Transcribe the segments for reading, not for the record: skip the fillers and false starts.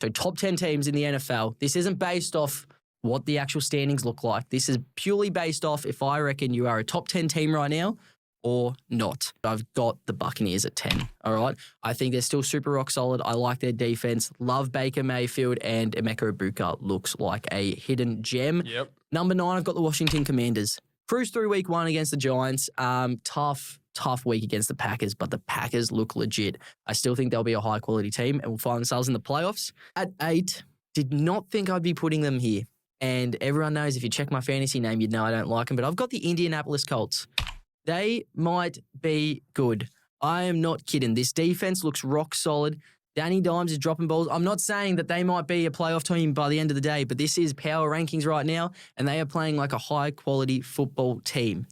So top 10 teams in the NFL. This isn't based off what the actual standings look like. This is purely based off if I reckon you are a top 10 team right now or not. I've got the Buccaneers at 10, all right? I think they're still super rock solid. I like their defense. Love Baker Mayfield, and Emeka Ibuka looks like a hidden gem. Yep. Number 9, I've got the Washington Commanders. Cruise through week 1 against the Giants. Tough week against the Packers, but the Packers look legit. I still think they'll be a high-quality team and will find themselves in the playoffs. At 8, did not think I'd be putting them here. And everyone knows if you check my fantasy name, you'd know I don't like them. But I've got the Indianapolis Colts. They might be good. I am not kidding. This defense looks rock solid. Danny Dimes is dropping balls. I'm not saying that they might be a playoff team by the end of the day, but this is power rankings right now, and they are playing like a high-quality football team.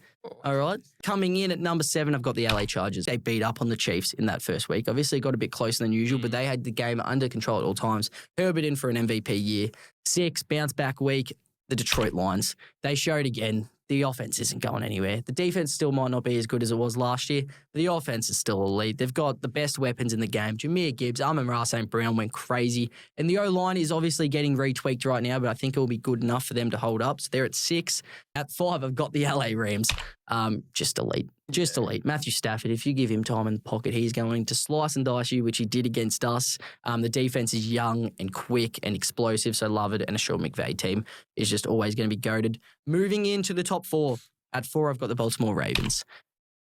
All right? Coming in at number 7, I've got the LA Chargers. They beat up on the Chiefs in that first week. Obviously, got a bit closer than usual, but they had the game under control at all times. Herbert in for an MVP year. 6, bounce-back week. The Detroit Lions. They showed again the offense isn't going anywhere. The defense still might not be as good as it was last year, but the offense is still elite. They've got the best weapons in the game. Jameer Gibbs, Amon-Ra St. Brown went crazy. And the O-line is obviously getting retweaked right now, but I think it will be good enough for them to hold up. So they're at 6. At 5, I've got the LA Rams. Just elite. Just elite. Matthew Stafford, if you give him time in the pocket, he's going to slice and dice you, which he did against us. The defense is young and quick and explosive, so love it. And a Sean McVay team is just always going to be goated. Moving into the top 4. At 4, I've got the Baltimore Ravens.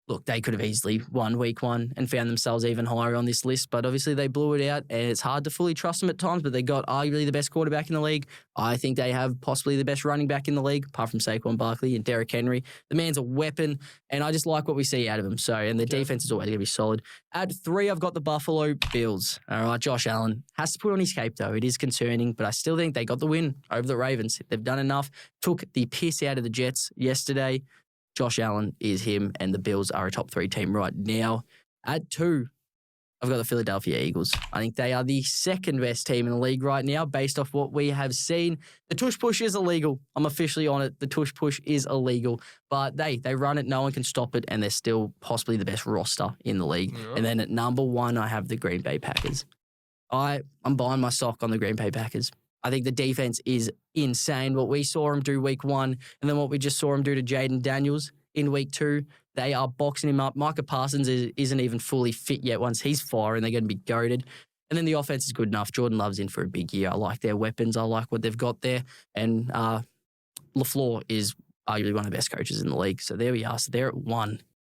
Look, they could have easily won week 1 and found themselves even higher on this list, but obviously they blew it out, and it's hard to fully trust them at times, but they got arguably the best quarterback in the league. I think they have possibly the best running back in the league, apart from Saquon Barkley and Derrick Henry. The man's a weapon, and I just like what we see out of him. So, and the defense is always going to be solid. At 3, I've got the Buffalo Bills. All right, Josh Allen has to put on his cape, though. It is concerning, but I still think they got the win over the Ravens. They've done enough. Took the piss out of the Jets yesterday. Josh Allen is him, and the Bills are a top 3 team right now. At 2, I've got the Philadelphia Eagles. I think they are the second best team in the league right now based off what we have seen. The tush push is illegal. I'm officially on it. The tush push is illegal. But they run it. No one can stop it, and they're still possibly the best roster in the league. Yeah. And then at number 1, I have the Green Bay Packers. I'm buying my stock on the Green Bay Packers. I think the defense is insane. What we saw him do week 1 and then what we just saw him do to Jaden Daniels in week 2, they are boxing him up. Micah Parsons isn't even fully fit yet. Once he's firing, they're going to be goated. And then the offense is good enough. Jordan Love's in for a big year. I like their weapons. I like what they've got there. And LaFleur is arguably one of the best coaches in the league. So there we are. So they're at 1.